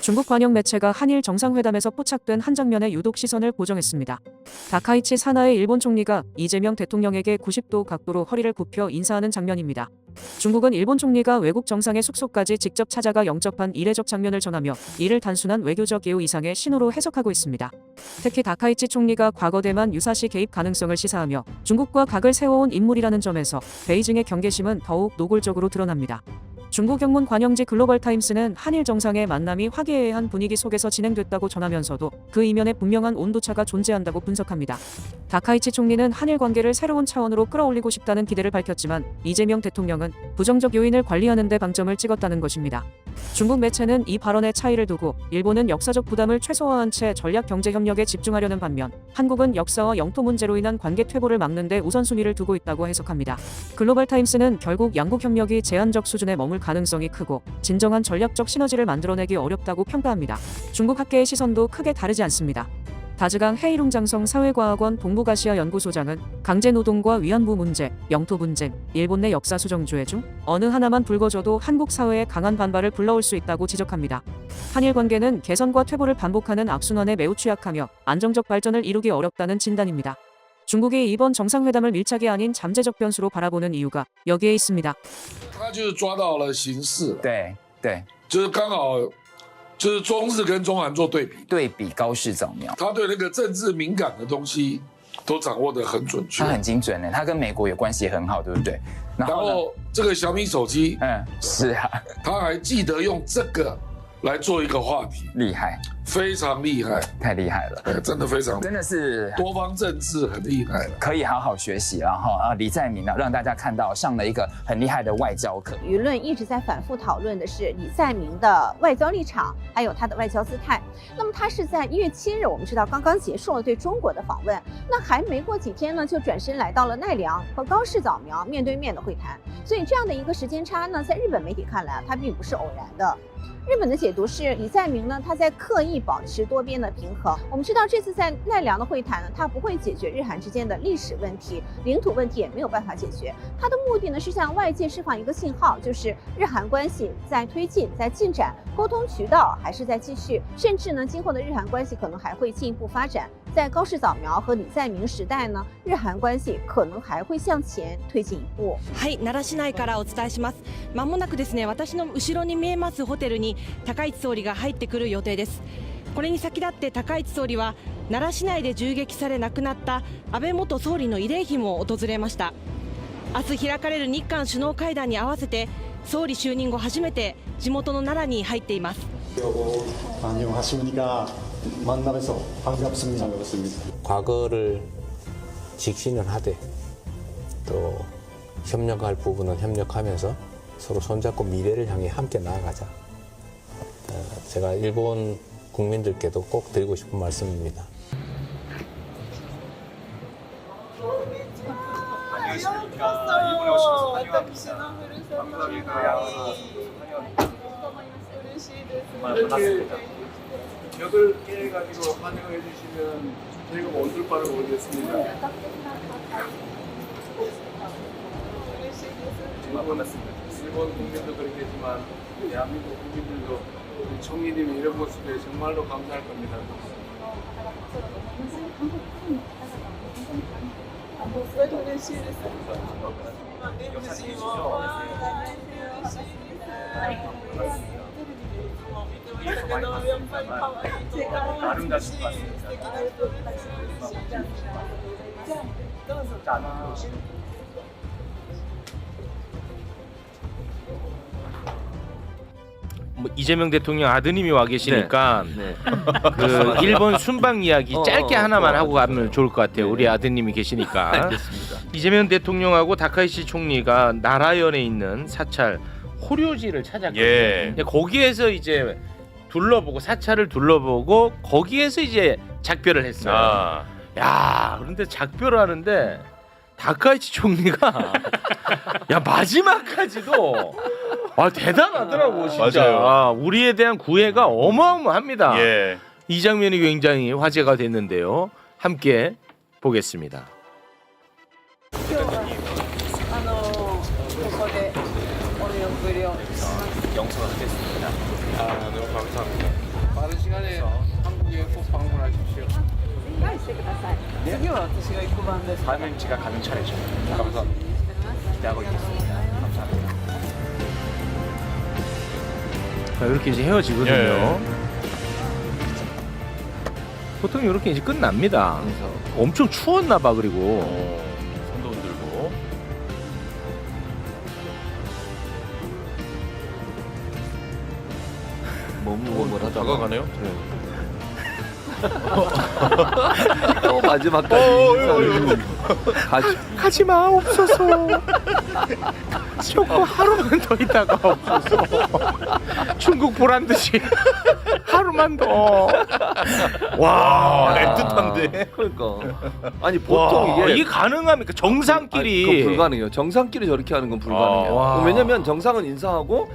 중국 관영 매체가 한일 정상회담에서 포착된 한 장면에 유독 시선을 고정했습니다. 다카이치 사나이 일본 총리가 이재명 대통령에게 90도 각도로 허리를 굽혀 인사하는 장면입니다. 중국은 일본 총리가 외국 정상의 숙소까지 직접 찾아가 영접한 이례적 장면을 전하며 이를 단순한 외교적 예우 이상의 신호로 해석하고 있습니다. 특히 다카이치 총리가 과거 대만 유사시 개입 가능성을 시사하며 중국과 각을 세워온 인물이라는 점에서 베이징의 경계심은 더욱 노골적으로 드러납니다. 중국 영문 관영지 글로벌타임스는 한일 정상의 만남이 화기애애한 분위기 속에서 진행됐다고 전하면서도 그 이면에 분명한 온도차가 존재한다고 분석합니다. 다카이치 총리는 한일 관계를 새로운 차원으로 끌어올리고 싶다는 기대를 밝혔지만 이재명 대통령은 부정적 요인을 관리하는 데 방점을 찍었다는 것입니다. 중국 매체는 이 발언의 차이를 두고 일본은 역사적 부담을 최소화한 채 전략 경제 협력에 집중하려는 반면 한국은 역사와 영토 문제로 인한 관계 퇴보를 막는 데 우선순위를 두고 있다고 해석합니다. 글로벌타임스는 결국 양국 협력이 제한적 수준에 머물 가능성이 크고 진정한 전략적 시너지를 만들어내기 어렵다고 평가합니다. 중국 학계의 시선도 크게 다르지 않습니다. 다즈강 헤이룽장성 사회과학원 동북아시아 연구소장은 강제노동과 위안부 문제, 영토 분쟁, 일본 내 역사 수정주의 중 어느 하나만 불거져도 한국 사회에 강한 반발을 불러올 수 있다고 지적합니다. 한일 관계는 개선과 퇴보를 반복하는 악순환에 매우 취약하며 안정적 발전을 이루기 어렵다는 진단입니다. 중국이 이번 정상회담을 밀착이 아닌 잠재적 변수로 바라보는 이유가 여기에 있습니다. 他就是抓到了形势，对对，就是刚好就是中日跟中韩做对比，对比高市早苗，他对那个政治敏感的东西都掌握得很准确他。很精准的，他跟美国也关系很好，对不对？然然后呢？后这个小米手机，是啊，他还记得用这个来做一个话题，厉害，非常厉害，太厉害了，真的非常，真的是多方政治很厉害了，可以好好学习了哈。李在明呢，让大家看到上了一个很厉害的外交课。舆论一直在反复讨论的是李在明的外交立场，还有他的外交姿态。那么他是在1月7日，我们知道刚刚结束了对中国的访问，那还没过几天呢，就转身来到了奈良和高市早苗面对面的会谈。所以这样的一个时间差呢，在日本媒体看来啊，它并不是偶然的。日本的解读是，李在明呢，他在刻意保持多边的平衡。我们知道，这次在奈良的会谈呢，它不会解决日韩之间的历史问题、领土问题，也没有办法解决。它的目的呢，是向外界释放一个信号，就是日韩关系在推进、在进展，沟通渠道还是在继续，甚至呢，今后的日韩关系可能还会进一步发展。在高市早苗和李在明时代呢，日韓關係可能還會向前推進一步。はい、奈良市内からお伝えします。まもなくですね、私の後ろに見えますホテルに高市総理が入ってくる予定です。これに先立って高市総理は奈良市内で銃撃され亡くなった安倍元総理の慰霊碑も訪れました。明日開かれる日韓首脳会談に合わせて総理就任後初めて地元の奈良に入っています。 만남에서 반갑습니다. 과거를 직시는 하되 또 협력할 부분은 협력하면서 서로 손잡고 미래를 향해 함께 나아가자. 제가 일본 국민들께도 꼭 드리고 싶은 말씀입니다. 안녕하십니까. 일본에 오셔서 환영합니다. 정말 반갑습니다. 벽을 깨가지고 환영해 주시면 저희가 온둘 바를 모르겠습니다. 정말 반갑습니다. 일본 국민도 그렇겠지만 대한민국 국민들도 우리 총리님의 이런 모습에 정말로 감사할 겁니다. 아름다실 것 같습니다. 뭐 이재명 대통령 아드님이 와 계시니까 그 일본 순방 이야기 짧게 하나만 하고 가면 좋을 것 같아요. 우리 아드님이 계시니까. 알겠습니다. 이재명 대통령하고 다카이시 총리가 나라현에 있는 사찰 호료지를 찾았거든요. 근데 거기에서 이제 둘러보고 사찰을 둘러보고 거기에서 이제 작별을 했어요. 야, 그런데 작별을 하는데 다카이치 총리가 야 마지막까지도 대단하더라고 진짜. 맞아요. 우리에 대한 구애가 어마어마합니다. 예. 이 장면이 굉장히 화제가 됐는데요. 함께 보겠습니다. 영수가 됐습니다. 너무 감사합니다. 시간에 한국에 꼭 방문하십시오. 사명지가 가는 차례죠. 감사합니다. 기대하고 있겠습니다. 감사합니다. 자, 이렇게 이제 헤어지거든요. 예. 보통 이렇게 이제 끝납니다. 엄청 추웠나 봐. 그리고 손도 흔들고. 뭐라 다가가네요. 또 마지막까지 가지마 없어서. 조금 하루만 더 있다가 없어서. 중국 보란 듯이 하루만 더. 와, 애틋한데. 그러니까 아니 보통 이게 가능합니까? 정상끼리. 그건 불가능해요. 정상끼리 저렇게 하는 건 불가능해요. 왜냐면 정상은 인사하고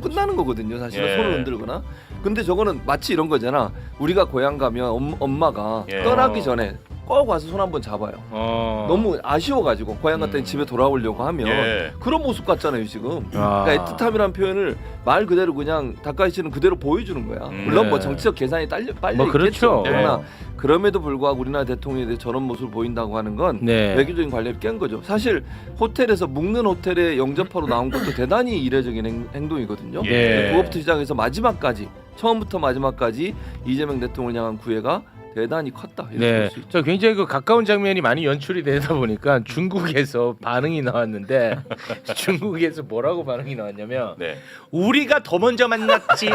끝나는 거거든요. 사실은 예. 손을 흔들거나. 근데 저거는 마치 이런 거잖아. 우리가 고향 가면 엄마가 예. 떠나기 전에 꼭 와서 손 한번 잡아요. 너무 아쉬워가지고 고향 갔더니 집에 돌아오려고 하면 예. 그런 모습 같잖아요 지금. 아. 그러니까 애틋함이라는 표현을 말 그대로 그냥 다카이치는 그대로 보여주는 거야. 물론 뭐 정치적 계산이 빨리 뭐 있겠죠. 그렇죠. 그러나 그럼에도 불구하고 우리나라 대통령에 대해 저런 모습을 보인다고 하는 건 네. 외교적인 관례를 깬 거죠. 사실 호텔에서 묵는 호텔에 영접하러 나온 것도 대단히 이례적인 행동이거든요. 네. 그것부터 시작해서 마지막까지 처음부터 마지막까지 이재명 대통령을 향한 구애가 대단히 컸다. 이렇게 네, 볼 수 있죠. 저 굉장히 그 가까운 장면이 많이 연출이 되다 보니까 중국에서 반응이 나왔는데 중국에서 뭐라고 반응이 나왔냐면 네. 우리가 더 먼저 만났지.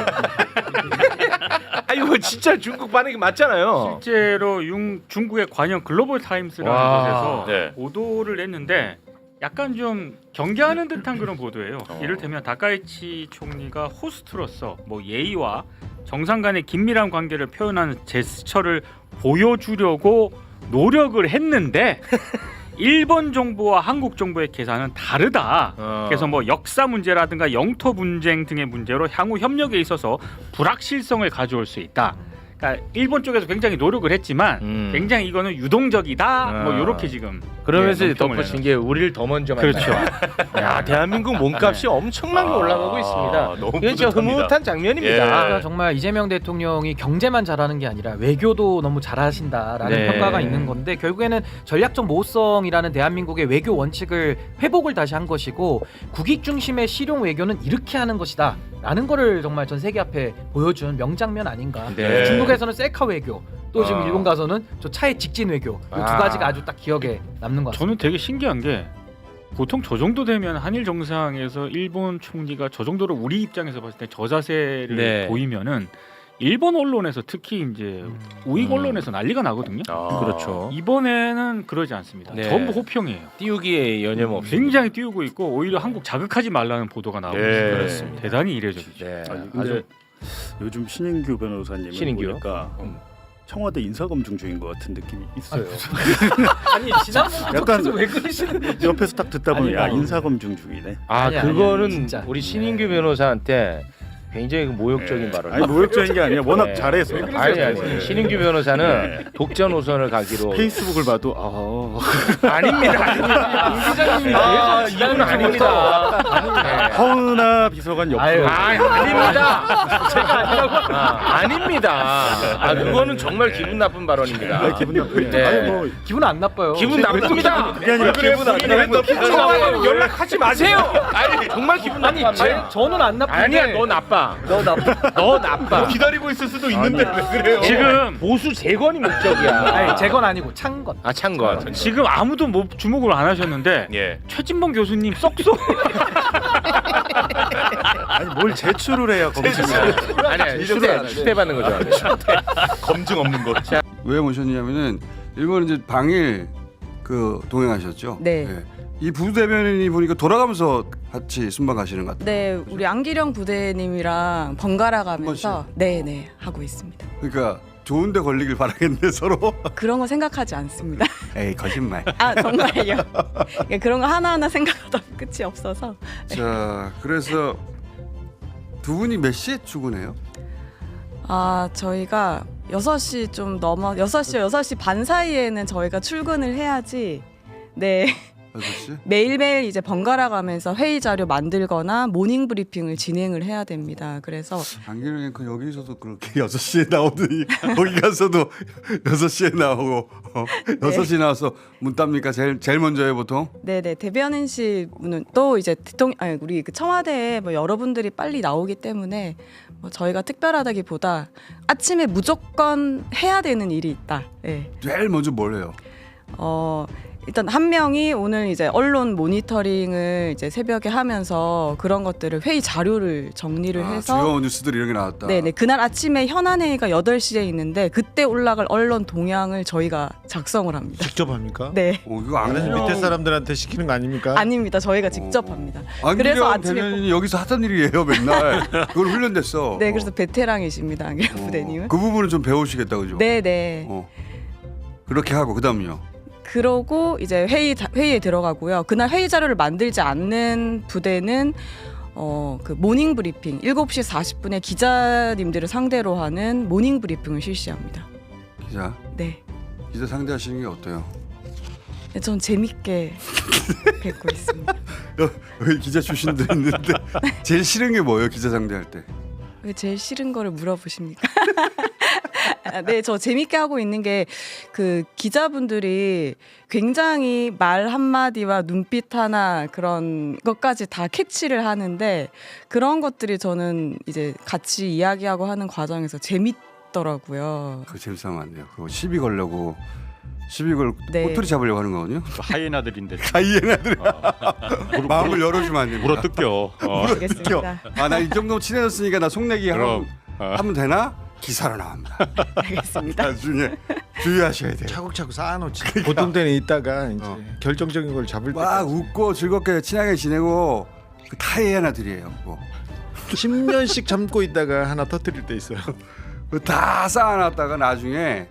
아 이거 진짜 중국 반응이 맞잖아요. 실제로 중국의 관영 글로벌 타임스라는 와. 곳에서 네. 보도를 냈는데 약간 좀 경계하는 듯한 그런 보도예요. 이를테면 다카이치 총리가 호스트로서 뭐 예의와 정상 간의 긴밀한 관계를 표현하는 제스처를 보여주려고 노력을 했는데 일본 정부와 한국 정부의 계산은 다르다. 그래서 뭐 역사 문제라든가 영토 분쟁 등의 문제로 향후 협력에 있어서 불확실성을 가져올 수 있다. 그러니까 일본 쪽에서 굉장히 노력을 했지만 굉장히 이거는 유동적이다. 뭐 이렇게 지금 그러면서 네, 덧붙인 게 우리를 더 먼저 만나. 그렇죠. 야 대한민국 몸값이 엄청나게 올라가고 있습니다. 너무 이게 진짜 뿌듯합니다. 흐뭇한 장면입니다. 예. 그러니까 정말 이재명 대통령이 경제만 잘하는 게 아니라 외교도 너무 잘하신다라는 네. 평가가 있는 건데 결국에는 전략적 모호성이라는 대한민국의 외교 원칙을 회복을 다시 한 것이고 국익 중심의 실용 외교는 이렇게 하는 것이다 라는 거를 정말 전 세계 앞에 보여준 명장면 아닌가. 네. 중국에서는 셀카 외교, 또 지금 아. 일본 가서는 저 차의 직진 외교, 이 두 아. 가지가 아주 딱 기억에 남는 것 같습니다. 저는 되게 신기한 게 보통 저 정도 되면 한일 정상에서 일본 총리가 저 정도로 우리 입장에서 봤을 때 저 자세를 네. 보이면은 일본 언론에서 특히 이제 우익 언론에서 난리가 나거든요. 그렇죠. 이번에는 그러지 않습니다. 네. 전부 호평이에요. 띄우기에 여념 없이. 굉장히 띄우고 있고 오히려 한국 자극하지 말라는 보도가 나오고 네. 있습니다. 그렇습니다. 대단히 이례적이죠. 네. 아니, 근데 요즘 신인규 변호사님을 신인규요? 보니까 청와대 인사검증 중인 것 같은 느낌이 있어요. 아니 지난번부터 약간 계속 왜 그러시는 옆에서 딱 듣다 보니 아니, 인사검증 중이네. 아 아니, 그거는 아니, 진짜. 우리 신인규 변호사한테 굉장히 그 모욕적인 발언. 아니 모욕적인 게 아니라 워낙 네. 잘해서. 아니 신인규 변호사는 독자 노선을 가기로. 페이스북을 봐도 아닙니다. 이분 아닙니다. 허은하 비서관 옆으로. 아닙니다. 제가 아니라고. 아닙니다. 그거는 정말 기분 나쁜 발언입니다. 기분 나쁘네. 네. 아니 뭐 기분 안 나빠요. 기분 나쁩니다. 그게 아니라 기분 안 청와대는 연락하지 마세요. 아니 정말 기분 나빠. 저는 안 나쁜데. 아니야 너 나빠. 너 나빠. 기다리고 있을 수도 있는데 왜 그래요? 지금 보수 재건이 목적이야. 아니 재건 아니고 창건. 창건. 지금 아무도 뭐 주목을 안 하셨는데 예. 최진봉 교수님 쏙쏙 아니 뭘 제출을 해야 검증을. 아니야 수대 받는 거죠. 검증 없는 거. 왜 모셨냐면은 일본 이제 방일 동행하셨죠? 네. 이 부대변인이 보니까 돌아가면서 같이 순방 가시는 것 같아요. 네, 우리 안기령 부대님이랑 번갈아 가면서 네네 하고 있습니다. 그러니까 좋은데 걸리길 바라겠는데 서로. 그런 거 생각하지 않습니다. 에이 거짓말. 아 정말요? 예, 그런 거 하나하나 생각하다 끝이 없어서. 자, 그래서 두 분이 몇 시에 출근해요? 아 저희가 6시 좀 넘어 6시 반 사이에는 저희가 출근을 해야지. 네. 6시? 매일매일 이제 번갈아 가면서 회의 자료 만들거나 모닝 브리핑을 진행을 해야 됩니다. 그래서 안기령 앵커 여기서도 그렇게 6시에 나오더니 거기 가서도 6시에 나오고 6시 나와서 문 땁니까? 제일 먼저요 보통? 네네 대변인실은 또 이제 우리 그 청와대에 뭐 여러분들이 빨리 나오기 때문에 뭐 저희가 특별하다기보다 아침에 무조건 해야 되는 일이 있다. 네. 제일 먼저 뭘 해요? 일단 한 명이 오늘 이제 언론 모니터링을 이제 새벽에 하면서 그런 것들을 회의 자료를 정리를 해서 주요 뉴스들 이런 게 나왔다. 네네 그날 아침에 현안 회의가 8시에 있는데 그때 올라갈 언론 동향을 저희가 작성을 합니다. 직접 합니까? 네. 이거 다른 밑에 사람들한테 시키는 거 아닙니까? 아닙니다. 저희가 직접 합니다. 안기령 대변인이 여기서 하던 일이에요 맨날. 그걸 훈련됐어. 네, 그래서 베테랑이십니다, 안기령 부대님은. 그 부분은 좀 배우시겠다 그죠? 네네. 그렇게 하고 그다음요. 그러고 이제 회의에 들어가고요. 그날 회의 자료를 만들지 않는 부대는 그 모닝 브리핑 7시 40분에 기자님들을 상대로 하는 모닝 브리핑을 실시합니다. 기자? 네. 기자 상대하시는 게 어때요? 네, 전 재밌게 뵙고 있습니다. 여기 기자 출신도 있는데 제일 싫은 게 뭐예요? 기자 상대할 때? 왜 제일 싫은 거를 물어보십니까? 네, 저 재밌게 하고 있는 게 그 기자분들이 굉장히 말 한마디와 눈빛 하나 그런 것까지 다 캐치를 하는데 그런 것들이 저는 이제 같이 이야기하고 하는 과정에서 재밌더라고요. 그거 재밌으면 안 돼요. 그거 시비 걸려고 시비 걸 네. 꼬투리 잡으려고 하는 거거든요. 하이에나들인데. 하이에나들. 마음을 열어주면 안 됩니다. 물어뜯겨. 물어뜯겨. 나 이 정도 친해졌으니까 나 속내기 하면 되나? 기사로 나옵니다. 알겠습니다. 나중에 주의하셔야 돼요. 차곡차곡 쌓아놓지. 보통 때는 있다가 이제 결정적인 걸 잡을 때 막 웃고 즐겁게 친하게 지내고 그 타이에나들이에요. 그거. 10년씩 참고 있다가 하나 터뜨릴 때 있어요. 다 쌓아놨다가 나중에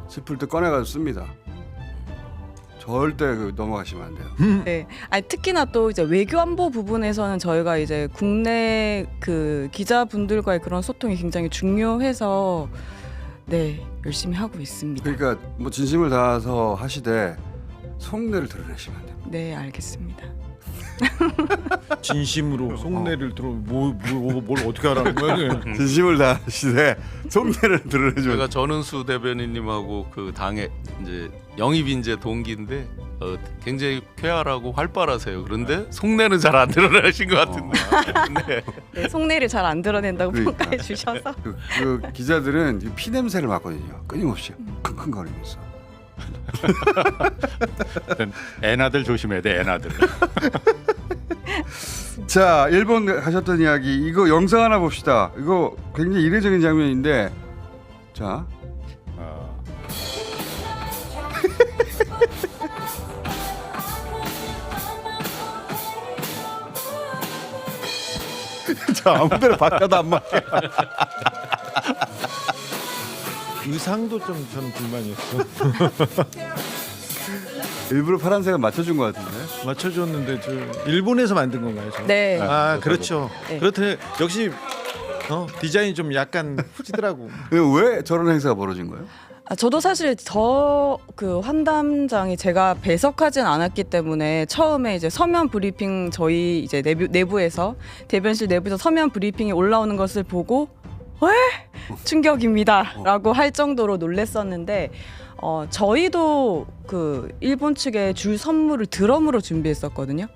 싶을 때 꺼내가지고 씁니다. 절대 넘어가시면 안 돼요. 네, 아니 특히나 또 이제 외교 안보 부분에서는 저희가 이제 국내 그 기자분들과의 그런 소통이 굉장히 중요해서 네 열심히 하고 있습니다. 그러니까 뭐 진심을 다해서 하시되 속내를 드러내시면 안 됩니다. 네, 알겠습니다. 진심으로 속내를 들어 뭘 어떻게 하라는 거야? 진심을 다하시되 속내를 드러내죠. 제가 전은수 대변인님하고 그 당에 이제 영입 인재 동기인데 굉장히 쾌활하고 활발하세요. 그런데 속내는 잘 안 드러나신 것 같은데. 네. 네, 속내를 잘 안 드러낸다고 그러니까. 평가해 주셔서 그 기자들은 피 냄새를 맡거든요. 끊임없이 킁킁거리면서. 애나들 조심해야 돼. 애나들. 자, 일본 가셨던 이야기 이거 영상 하나 봅시다. 이거 굉장히 이례적인 장면인데 자. 저 아무데나 바꿔도 안 맞게. 의상도 좀 저는 불만이었어. 일부러 파란색을 맞춰준 것 같은데. 맞춰줬는데 저 일본에서 만든 건가요? 저? 네. 아 그렇죠. 네. 그렇대. 역시 디자인이 좀 약간 후지더라고. 왜 저런 행사가 벌어진 거예요? 저도 사실 그 환담장이 제가 배석하진 않았기 때문에 처음에 이제 서면 브리핑 저희 이제 내부에서 대변실 내부에서 서면 브리핑이 올라오는 것을 보고 충격입니다라고 할 정도로 놀랬었는데 저희도 그 일본 측에 줄 선물을 드럼으로 준비했었거든요.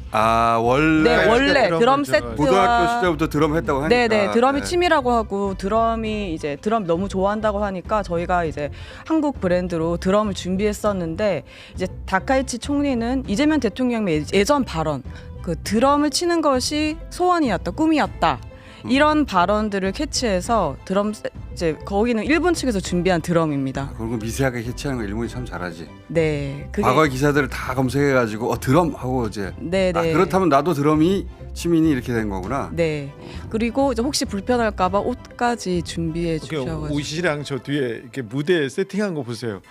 아 원래 네, 원래 드럼 세트와 고등학교 시절부터 드럼 했다고 하니까. 네네 드럼이 취미라고 하고 드럼이 이제 드럼 너무 좋아한다고 하니까 저희가 이제 한국 브랜드로 드럼을 준비했었는데 이제 다카이치 총리는 이재명 대통령의 예전 발언 그 드럼을 치는 것이 소원이었다 꿈이었다 이런 발언들을 캐치해서 드럼 이제 거기는 일본 측에서 준비한 드럼입니다. 그런 거 미세하게 캐치하는 거 일본이 참 잘하지. 네. 과거의 기사들을 다 검색해가지고 드럼 하고 이제. 네네. 그렇다면 나도 드럼이 취미니 이렇게 된 거구나. 네. 그리고 이제 혹시 불편할까봐 옷까지 준비해 주셔가지고. 옷이랑 저 뒤에 이렇게 무대 세팅한 거 보세요.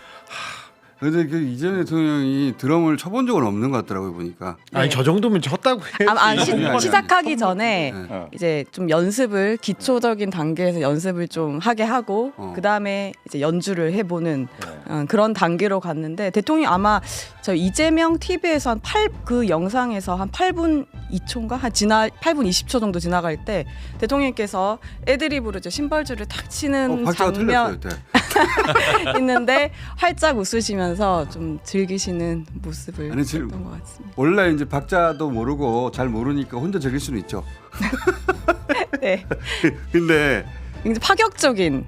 근데 그 이재명 대통령이 드럼을 쳐본 적은 없는 것 같더라고요 보니까. 아니 저 정도면 쳤다고 해야지. 시작하기 전에 이제 좀 연습을 기초적인 단계에서 연습을 좀 하게 하고 그 다음에 이제 연주를 해보는 그런 단계로 갔는데 대통령이 아마 저 이재명 TV에서 그 영상에서 한 8분 2초인가 8분 20초 정도 지나갈 때 대통령께서 애드립으로 이제 신발줄을 탁 치는 장면 있는데 활짝 웃으시면서 좀 즐기시는 모습을 봤던 것 같습니다. 원래 이제 박자도 모르고 잘 모르니까 혼자 즐길 수는 있죠. 네. 근데 굉장히 파격적인.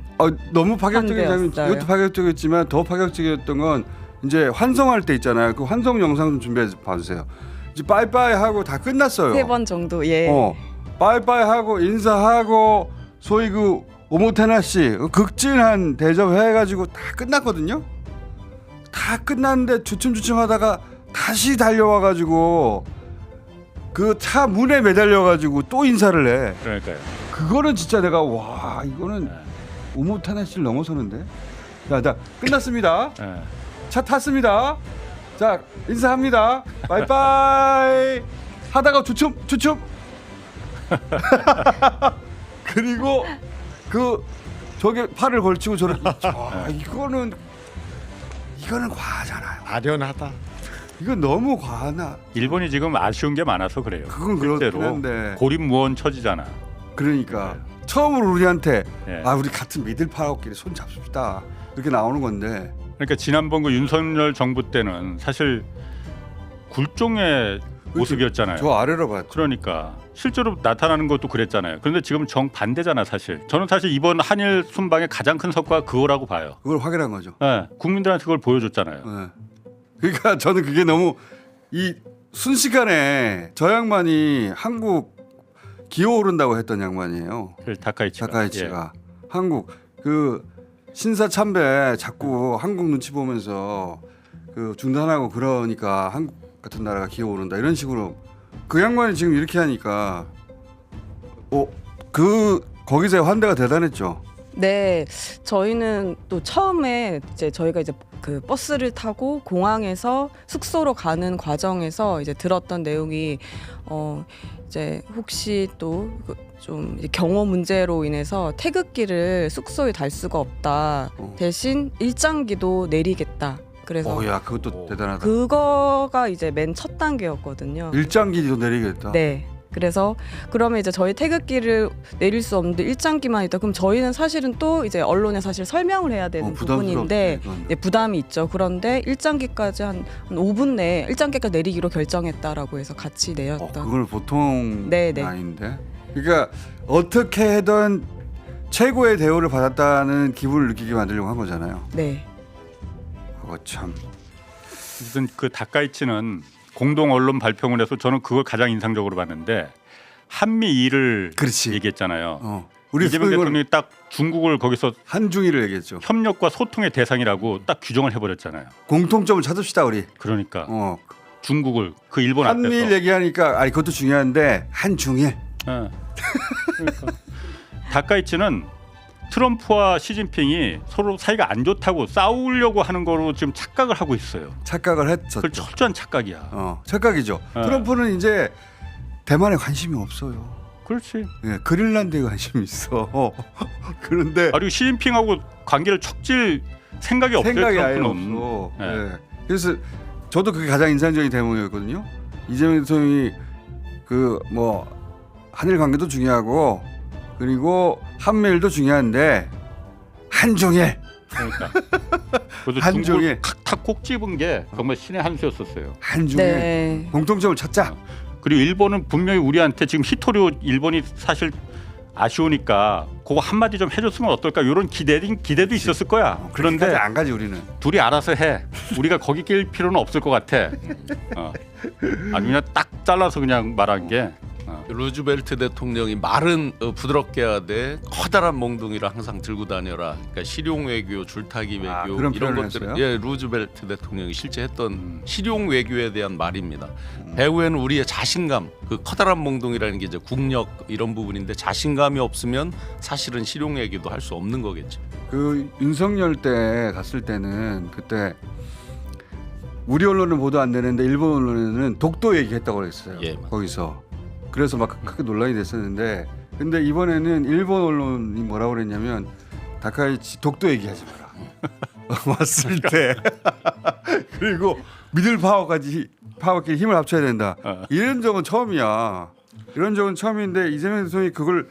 너무 파격적인 장면. 이것도 파격적이었지만 더 파격적이었던 건 이제 환송할 때 있잖아요. 그 환송 영상 좀 준비해 봐주세요. 이제 빠이빠이 하고 다 끝났어요. 3번 정도. 예. 빠이빠이 하고 인사하고 소위 그 오모테나 씨 극진한 대접 해가지고 다 끝났거든요. 다 끝났는데 주춤주춤하다가 다시 달려와가지고 그 차 문에 매달려가지고 또 인사를 해. 그러니까요. 그거는 진짜 내가 와 이거는 오모테나 씨를 넘어서는데. 자 끝났습니다. 차 탔습니다. 자 인사합니다. 바이바이 하다가 주춤 그리고 그 저게 팔을 걸치고 저렇게 이거는 과하잖아요. 아련하다. 이건 너무 과하나. 일본이 지금 아쉬운 게 많아서 그래요. 그건 그렇긴 한데 고립무원 처지잖아. 그러니까 처음으로 우리한테 우리 같은 미들파워끼리 손 잡읍시다 이렇게 나오는 건데. 그러니까 지난번 그 윤석열 정부 때는 사실 굴종의 모습이었잖아요. 저 아래로 봤죠. 그러니까 실제로 나타나는 것도 그랬잖아요. 그런데 지금 정반대잖아 사실. 저는 사실 이번 한일 순방의 가장 큰 성과가 그거라고 봐요. 그걸 확인한 거죠. 네, 국민들한테 그걸 보여줬잖아요. 네. 그러니까 저는 그게 너무 이 순식간에 저 양반이 한국 기어오른다고 했던 양반이에요. 다카이치가 한국 그 신사 참배 자꾸 한국 눈치 보면서 그 중단하고 그러니까 한국 같은 나라가 기어오른다 이런 식으로 그 양반이 지금 이렇게 하니까 거기서의 환대가 대단했죠. 네, 저희는 또 처음에 이제 저희가 이제 그 버스를 타고 공항에서 숙소로 가는 과정에서 이제 들었던 내용이 이제 혹시 또 좀 경호 문제로 인해서 태극기를 숙소에 달 수가 없다. 대신 일장기도 내리겠다. 그래서 야 그것도 대단하다. 그거가 이제 맨 첫 단계였거든요. 일장기도 내리겠다. 네. 그래서 그러면 이제 저희 태극기를 내릴 수 없는데 일장기만 있다. 그럼 저희는 사실은 또 이제 언론에 사실 설명을 해야 되는 부분인데 부담이 있죠. 그런데 일장기까지 한 5분 내에 일장기까지 내리기로 결정했다라고 해서 같이 내렸던. 그걸 보통 네네. 아닌데. 그러니까 어떻게든 최고의 대우를 받았다는 기분을 느끼게 만들려고 한 거잖아요. 네. 그거 참. 무슨 그 다카이치는 공동 언론 발표문에서 저는 그걸 가장 인상적으로 봤는데 한미일을 얘기했잖아요. 우리 이재명 대통령이 딱 중국을 거기서 한중일을 얘기했죠. 협력과 소통의 대상이라고 딱 규정을 해버렸잖아요. 공통점을 찾읍시다 우리. 그러니까 중국을 그 일본 앞에서 한미일 얘기하니까 그것도 중요한데 한중일. 그러니까. 다카이치는 트럼프와 시진핑이 서로 사이가 안 좋다고 싸우려고 하는 거로 지금 착각을 하고 있어요. 착각을 했었죠. 그 철저한 착각이야. 착각이죠. 트럼프는 이제 대만에 관심이 없어요. 그렇지. 예, 그린란드에 관심이 있어. 그런데 그리고 시진핑하고 관계를 척질 생각이 없어요. 생각이 아예 트럼프는. 없어. 예. 그래서 저도 그게 가장 인상적인 대목이었거든요. 이재명 대통령이 그 뭐 한일 관계도 중요하고 그리고 한미일도 중요한데 한중일. 그러니까. 그래서 한중일 탁탁 꼭 집은 게 정말 신의 한 수였었어요. 한중일 공통점을 찾자. 그리고 일본은 분명히 우리한테 지금 히토리오 일본이 사실 아쉬우니까 그거 한마디 좀 해줬으면 어떨까 이런 기대도 있었을 거야. 그런데 안 가지 우리는. 둘이 알아서 해. 우리가 거기 낄 필요는 없을 것 같아. 아주 그냥 딱 잘라서 그냥 말한 게. 루즈벨트 대통령이 말은 부드럽게 하되 커다란 몽둥이를 항상 들고 다녀라. 그러니까 실용 외교, 줄타기 외교 그런 이런 표현을 것들은 했어요? 루즈벨트 대통령이 실제 했던 실용 외교에 대한 말입니다. 배후에는 우리의 자신감, 그 커다란 몽둥이라는 게 이제 국력 이런 부분인데 자신감이 없으면 사실은 실용 외교도 할 수 없는 거겠죠. 그 윤석열 때 갔을 때는 그때 우리 언론은 보도 안 되는데 일본 언론에는 독도 얘기했다고 그랬어요. 예, 맞습니다. 거기서. 그래서 막 크게 논란이 됐었는데 근데 이번에는 일본 언론이 뭐라고 그랬냐면 다카이치 독도 얘기하지 마라. 왔을 때 그리고 미들 파워끼리 힘을 합쳐야 된다. 이런 적은 처음이야. 이런 적은 처음인데 이재명 대통령이 그걸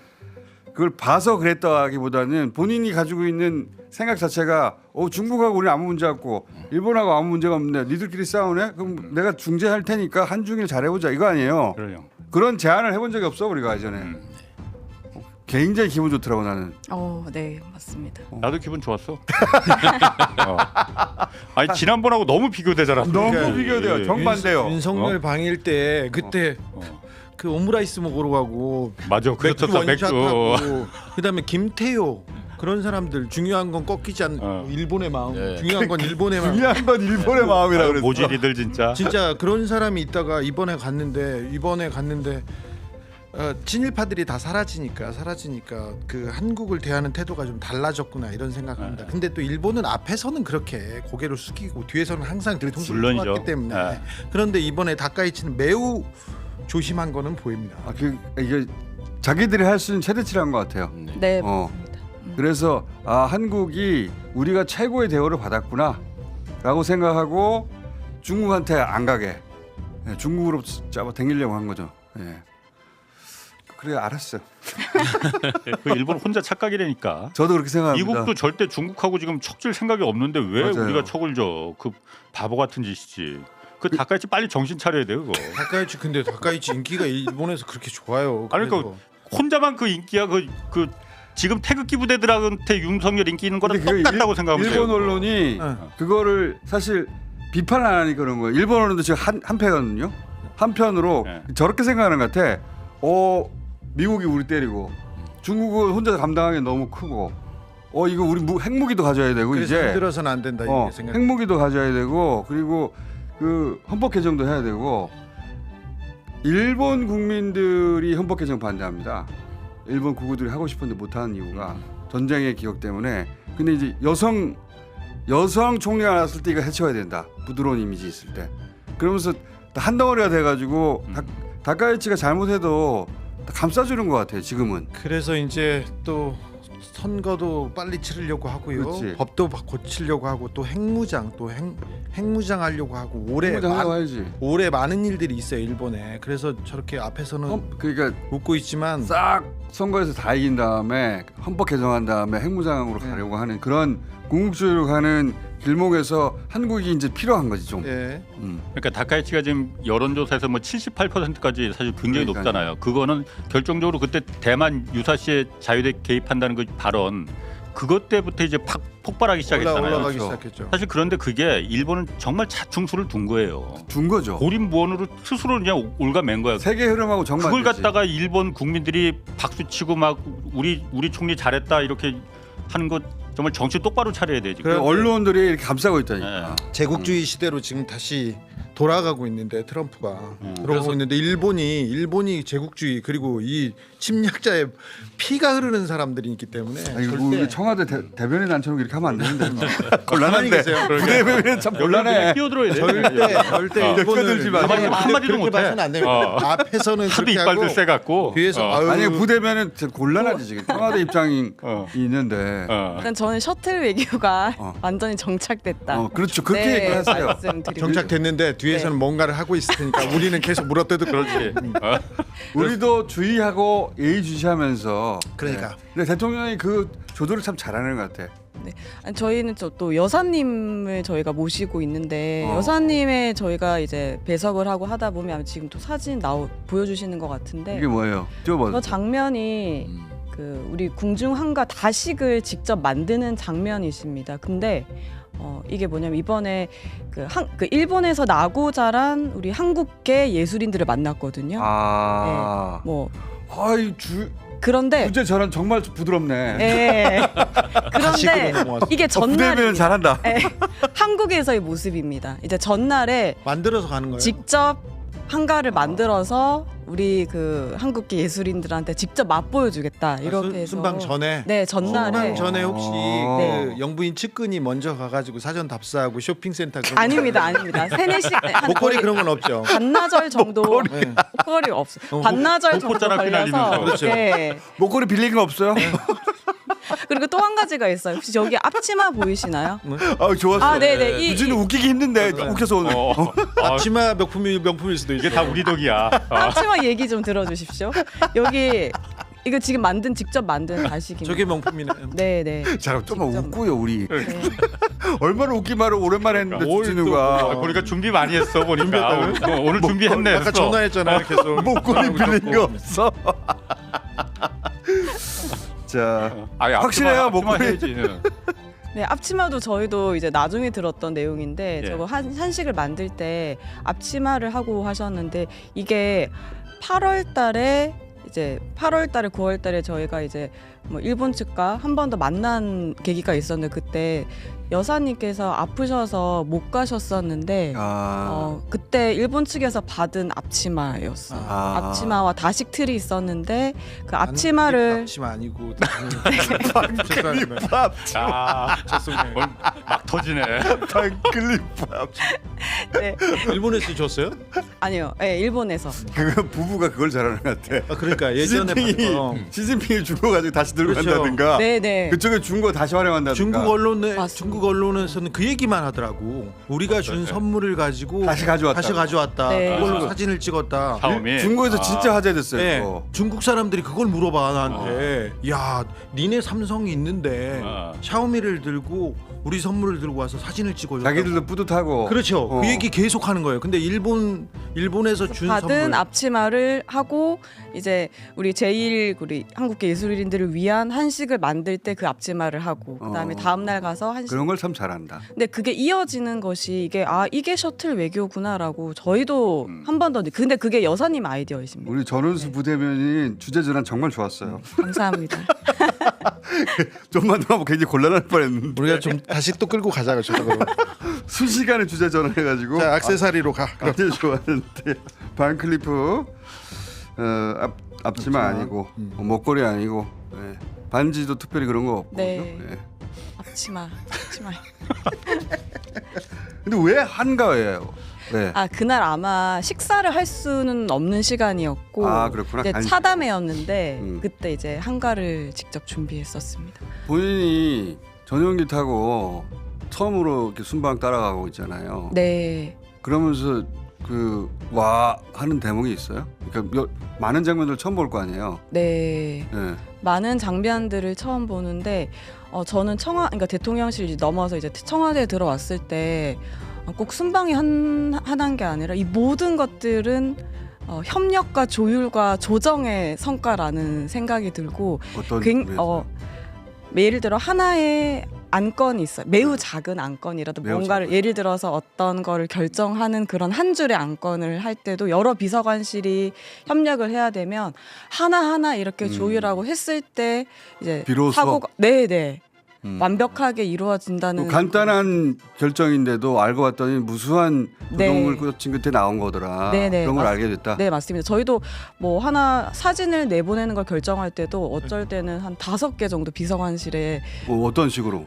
봐서 그랬다기보다는 본인이 가지고 있는 생각 자체가 중국하고 우리 아무 문제 없고 일본하고 아무 문제가 없는데 니들끼리 싸우네? 그럼 내가 중재할 테니까 한중일 잘해보자 이거 아니에요. 그래요. 그런 제안을 해본 적이 없어 우리가 예전에. 굉장히 기분 좋더라고 나는. 네 맞습니다. 나도 기분 좋았어. 아니 지난번하고 너무 비교되잖아. 너무 비교돼요. 정반대요. 윤석열 방일 때 그때 그 오므라이스 먹으러 가고 맞아. 맥주 그렇죠. 원샷하고 그다음에 김태효 그런 사람들 중요한 건 꺾이지 않는 일본의 마음. 중요한 건 일본의 마음. 중요한 건 일본의 마음이라고 그랬어. 모질이들 진짜. 진짜 그런 사람이 있다가 이번에 갔는데 친일파들이 다 사라지니까 그 한국을 대하는 태도가 좀 달라졌구나 이런 생각합니다. 근데 또 일본은 앞에서는 그렇게 고개를 숙이고 뒤에서는 항상 들통수를 쏘았기 때문에 그런데 이번에 다카이치는 매우 조심한 거는 보입니다. 이게 자기들이 할 수 있는 최대치라는 것 같아요. 네. 그래서 한국이 우리가 최고의 대우를 받았구나 라고 생각하고 중국한테 안 가게 중국으로 잡아 당기려고 한 거죠. 그래 알았어요. 그 일본 혼자 착각이라니까. 저도 그렇게 생각합니다. 미국도 절대 중국하고 지금 척질 생각이 없는데 왜 맞아요. 우리가 척을 줘? 그 바보 같은 짓이지. 그 다카이치 빨리 정신 차려야 돼요 그거. 다카이치 근데 다카이치 인기가 일본에서 그렇게 좋아요. 아니 그러니까 혼자만 그 인기야 그 지금 태극기 부대들한테 윤석열 인기 있는 거랑 똑같다고 생각하면 돼요. 일본 언론이 그거를 사실 비판을 안 하니까 그런 거예요. 일본 언론도 지금 한패거든요. 한편으로 저렇게 생각하는 것 같아. 미국이 우리 때리고 중국은 혼자 감당하기 너무 크고 이거 우리 핵무기도 가져야 되고 그래서 이제 흔들어서는 안 된다 이렇게 생각. 핵무기도 가져야 되고 그리고 그 헌법 개정도 해야 되고 일본 국민들이 헌법 개정 반대합니다. 일본 국우들이 하고 싶은데 못하는 이유가 전쟁의 기억 때문에. 근데 이제 여성 총리가 나왔을 때 이거 해쳐야 된다. 부드러운 이미지 있을 때. 그러면서 한 덩어리가 돼가지고 다카이치가 잘못해도 감싸주는 것 같아요. 지금은. 그래서 이제 또 선거도 빨리 치르려고 하고요. 그렇지. 법도 고치려고 하고 또 핵무장 하려고 하고 올해 많은 일들이 있어요 일본에. 그래서 저렇게 앞에서는 그러니까 웃고 있지만 싹 선거에서 다 이긴 다음에 헌법 개정한 다음에 핵무장으로 가려고 하는 그런 궁극주의로 가는 길목에서 한국이 이제 필요한 거지 좀. 그러니까 다카이치가 지금 여론조사에서 뭐 78%까지 사실 굉장히 그러니까요. 높잖아요. 그거는 결정적으로 그때 대만 유사시에 자유대 개입한다는 그 발언 그것 때부터 이제 폭발하기 시작했잖아요. 올라가기 시작했죠. 사실 그런데 그게 일본은 정말 자충수를 둔 거예요. 둔 거죠. 고립무원으로 스스로 그냥 올가맨 거야. 세계 흐름하고 정말 그걸 갖다가 일본 국민들이 박수치고 막 우리 총리 잘했다 이렇게 하는 것 정말 정신 똑바로 차려야 되지. 그래 언론들이 이렇게 감싸고 있다니까. 제국주의 시대로 지금 다시 돌아가고 있는데 트럼프가 그러고 있는데 일본이 제국주의 그리고 이 침략자의 피가 흐르는 사람들이 있기 때문에 우리 청와대 대변인 단체로 이렇게 하면 안 되는데 가만히 계세요. 부대변인 참 곤란해. 끼어들어야 돼. 절대 일본을 한마디도 못해. 봐서는 안 됩니다. 앞에서는 하도 그렇게 하고 이빨들 세갖고 뒤에서 아니 부대변은 곤란하지 지금 청와대 입장이 있는데. 일단 저는 셔틀 외교가 완전히 정착됐다. 그렇죠. 그렇게 얘기하세요. 말씀드리고. 정착됐는데 뒤에서는 뭔가를 하고 있을 테니까 우리는 계속 물어뜯고 그렇지. 우리도 주의하고 예의주시하면서. 그러니까. 근데 대통령이 그 조절을 참 잘하는 것 같아. 네. 아니, 저희는 또 여사님을 저희가 모시고 있는데 여사님의 저희가 이제 배석을 하고 하다 보면 지금 또 사진 보여주시는 것 같은데 이게 뭐예요? 띄워봐. 그 장면이 우리 궁중 한가 다식을 직접 만드는 장면이십니다. 근데 이게 뭐냐면 이번에 그 일본에서 나고 자란 우리 한국계 예술인들을 만났거든요. 그런데 주제 저랑 정말 부드럽네. 네. 그런데 이게 전날에 잘한다. 한국에서의 모습입니다. 이제 전날에 만들어서 가는 거예요. 직접 한가를 만들어서 우리 그 한국계 예술인들한테 직접 맛보여주겠다 이렇게 해서 순방 전에 네 전날에 순방 전에 혹시 네. 그 영부인 측근이 먼저 가가지고 사전 답사하고 쇼핑센터 그런 아닙니다. 3-4시간 목걸이 그런 건 없죠. 반나절 정도 목걸이 없어요. 반나절 정도 걸려서 그렇죠. 네. 목걸이 빌린 거 없어요? 그리고 또 한 가지가 있어요. 혹시 저기 앞치마 보이시나요? 아 좋았어. 아, 네네. 유진이 웃기기 힘든데 웃겨서 오늘. 앞치마 명품일 수도 있고. 이게 다 우리 덕이야. 앞치마 얘기 좀 들어주십시오. 여기 이거 지금 직접 만든 가식입니다. 저게 명품이네. 네네. 자, 좀만 웃고요 우리. 얼마나 웃기말을 오랜만에 했는데 주진우가. 보니까 준비 많이 했어 보니까. 오늘 준비했네. 아까 전화했잖아요. 계속. 목걸이 빌린 거 없어. 자, 확실해요 목걸이. 네, 앞치마도 저희도 이제 나중에 들었던 내용인데 예. 저거 한식을 만들 때 앞치마를 하고 하셨는데 이게 8월 달에 9월 달에 저희가 이제 뭐 일본 측과 한 번 더 만난 계기가 있었는데 그때 여사님께서 아프셔서 못 가셨었는데 그때 일본 측에서 받은 앞치마였어요. 앞치마와 다식 틀이 있었는데 그 앞치마를 앞치마 아니고 반클리프 죄송해요. 막 터지네. 반클리프 네. 일본에서 줬어요? 아니요. 네, 일본에서. 그 부부가 그걸 잘하는 것 같아. 그러니까 예전에 시진핑이 준 거 가지고 다시 들고 그렇죠. 간다든가. 네네. 그쪽에 준 거 다시 활용한다든가. 중국 언론에서는 그 얘기만 하더라고. 우리가 준 선물을 가지고 다시 가져왔다. 네. 그걸로 사진을 찍었다. 중국에서 진짜 화제됐어요. 네. 그거. 중국 사람들이 그걸 물어봐 나한테. 야, 니네 삼성이 있는데 샤오미를 들고 우리 선물을 들고 와서 사진을 찍어줘. 자기들도 뿌듯하고. 그렇죠. 그 얘기 계속 하는 거예요. 근데 일본에서 준 받은 선물 앞치마를 하고 이제 우리 우리 한국계 예술인들을 위한 한식을 만들 때 그 앞치마를 하고 그다음에 다음 날 가서 한식 그런 걸 참 잘한다. 근데 그게 이어지는 것이 이게 셔틀 외교구나라고 저희도 한 번 더 근데 그게 여사님 아이디어이십니다. 우리 전은수 부대변인 주제 전환 정말 좋았어요. 감사합니다. 좀만 더 하면 굉장히 곤란할 뻔했는데. 우리가 좀 다시 또 끌고 가자고 저거. 순식간에 주제 전환해가지고. 자, 액세서리로 가. 굉장히 좋았는데 반클리프 앞치마 아니고 목걸이 아니고 반지도 특별히 그런 거 없고. 네. 네. 앞치마. 근데 왜 한가해요? 네. 그날 아마 식사를 할 수는 없는 시간이었고 그렇구나. 이제 차담회였는데 그때 이제 한가를 직접 준비했었습니다. 본인이 전용기 타고 처음으로 이렇게 순방 따라가고 있잖아요. 네. 그러면서 하는 대목이 있어요? 그러니까 많은 장면들 처음 볼 거 아니에요? 네. 많은 장면들을 처음 보는데 저는 그러니까 대통령실 넘어서 이제 청와대에 들어왔을 때 꼭 순방이 하는 게 아니라 이 모든 것들은 협력과 조율과 조정의 성과라는 생각이 들고 예를 들어 하나의 안건이 있어요. 매우 작은 안건이라도 뭔가를 예를 들어서 어떤 거를 결정하는 그런 한 줄의 안건을 할 때도 여러 비서관실이 협력을 해야 되면 하나하나 이렇게 조율하고 했을 때 이제 비로소 사고가 완벽하게 이루어진다는 간단한 결정인데도 알고 봤더니 무수한 부동을 거친 끝에 나온 거더라. 그런 걸 알게 됐다. 네, 맞습니다. 저희도 뭐 하나 사진을 내보내는 걸 결정할 때도 어쩔 때는 한 5개 정도 비서관실에 어떤 식으로?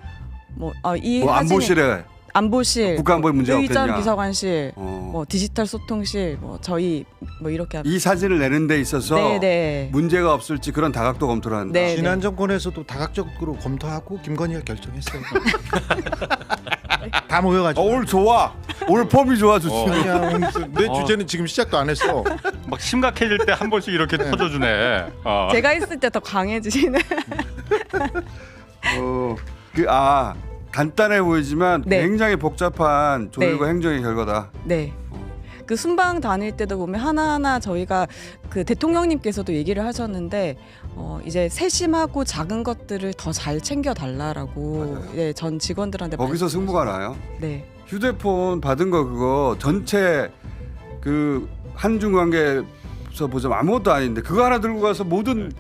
이 안보실에 안보실, 국가안보에 문제가 의전 없겠냐? 비서관실, 디지털 소통실, 저희 이렇게 이 사진을 내는 데 있어서 문제가 없을지 그런 다각도 검토를 한다. 지난 정권에서도 다각적으로 검토하고 김건희가 결정했어요. 다 모여가지고. 오늘 좋아. 오늘 폼이 좋아 좋지. 내 주제는 지금 시작도 안 했어. 막 심각해질 때 한 번씩 이렇게 터져주네. 제가 있을 때 더 강해지시네. 간단해 보이지만 굉장히 복잡한 조율과 행정의 결과다. 네. 그 순방 다닐 때도 보면 하나하나 저희가 그 대통령님께서도 얘기를 하셨는데 이제 세심하고 작은 것들을 더 잘 챙겨 달라라고 전 직원들한테 거기서 승부가 나요. 네. 휴대폰 받은 거 그거 전체 그 한중 관계에서 보자면 아무것도 아닌데 그거 하나 들고 가서 모든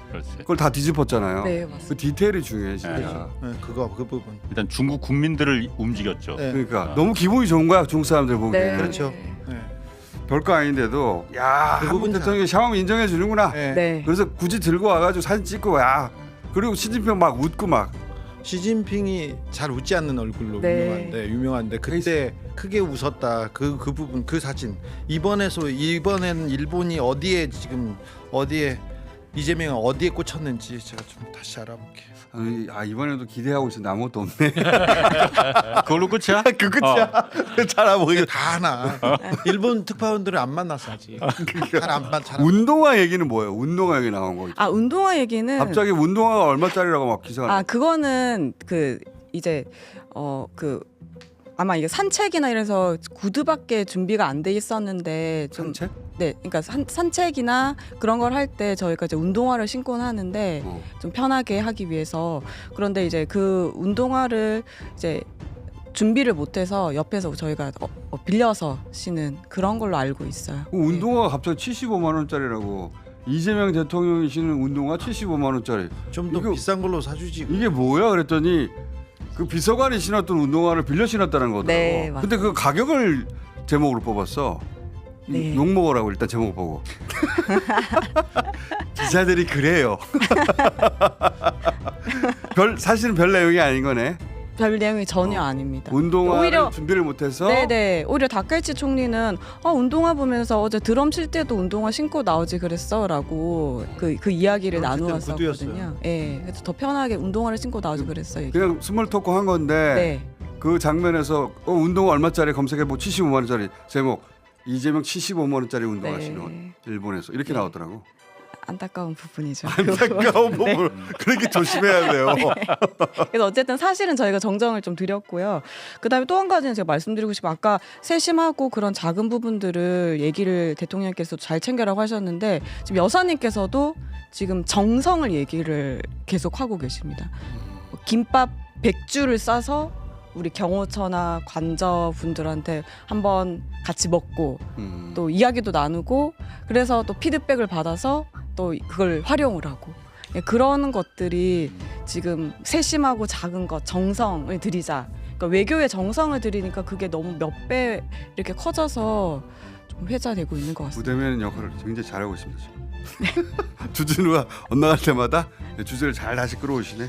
걸 다 뒤집었잖아요. 네, 맞습니다. 그 디테일이 중요해 진짜. 그 부분. 일단 중국 국민들을 움직였죠. 그러니까 너무 기분이 좋은 거야 중국 사람들 보기에. 그렇죠. 별거 아닌데도 야 한국 대통령이 샤오미 인정해 주는구나. 네. 그래서 굳이 들고 와가지고 사진 찍고 야 그리고 시진핑 막 웃고 막. 시진핑이 잘 웃지 않는 얼굴로 네. 유명한데 그때 크게 웃었다 그 부분 그 사진 이번엔 일본이 어디에 이재명이 어디에 꽂혔는지 제가 좀 다시 알아볼게요. 아 이번에도 기대하고 있었는데 아무것도 없네. 그걸로 끝이야? 그 끝이야. 잘 알아보게 다 하나. 일본 특파원들을 안 만났어 아직. 잘 운동화 얘기는 뭐예요? 운동화 얘기 나온 거. 아 운동화 얘기는 갑자기 운동화가 얼마짜리라고 막 기사가. 아 그거는 그 이제 아마 이게 산책이나 이래서 구두밖에 준비가 안 돼 있었는데 좀 산책? 네, 그러니까 산책이나 그런 걸 할 때 저희가 이제 운동화를 신고 하는데 좀 편하게 하기 위해서 그런데 이제 그 운동화를 이제 준비를 못해서 옆에서 저희가 빌려서 신은 그런 걸로 알고 있어요. 운동화가 갑자기 75만 원짜리라고. 이재명 대통령이 신은 운동화 75만 원짜리. 좀 더 비싼 걸로 사주지. 이게 뭐야 그랬더니 그 비서관이 신었던 운동화를 빌려 신었다는 거더라고. 네, 근데 그 가격을 제목으로 뽑았어. 네. 욕 먹으라고 일단 제목 보고. 기자들이 그래요. 사실은 별 내용이 아닌 거네. 별 내용이 전혀 아닙니다. 운동화를 오히려 준비를 못해서. 네네. 오히려 다카이치 총리는 운동화 보면서 어제 드럼 칠 때도 운동화 신고 나오지 그랬어라고 그 이야기를 나누었었거든요. 예. 그래서 더 편하게 운동화를 신고 나오지 그랬어요. 그냥 스몰 토크 한 건데 네. 그 장면에서 운동화 얼마짜리 검색해 보고 75만 원짜리 제목 이재명 75만 원짜리 운동화 네. 신은 일본에서 이렇게 나오더라고. 안타까운 부분이죠. 안타까운 부분. 그렇게 조심해야 돼요. 네. 그래서 어쨌든 사실은 저희가 정정을 좀 드렸고요. 그다음에 또 한 가지는 제가 말씀드리고 싶은 아까 세심하고 그런 작은 부분들을 얘기를 대통령께서 잘 챙겨라고 하셨는데 지금 여사님께서도 지금 정성을 얘기를 계속 하고 계십니다. 김밥 100줄을 싸서 우리 경호처나 관저분들한테 한번 같이 먹고 또 이야기도 나누고 그래서 또 피드백을 받아서 또 그걸 활용을 하고 그러는 것들이 지금 세심하고 작은 것 정성을 들이자 그러니까 외교에 정성을 들이니까 그게 너무 몇 배 이렇게 커져서 좀 회자되고 있는 것 같습니다. 부대면 역할을 굉장히 잘하고 있습니다 지금. 주진우가 엇나갈 때마다 주제를 잘 다시 끌어오시네.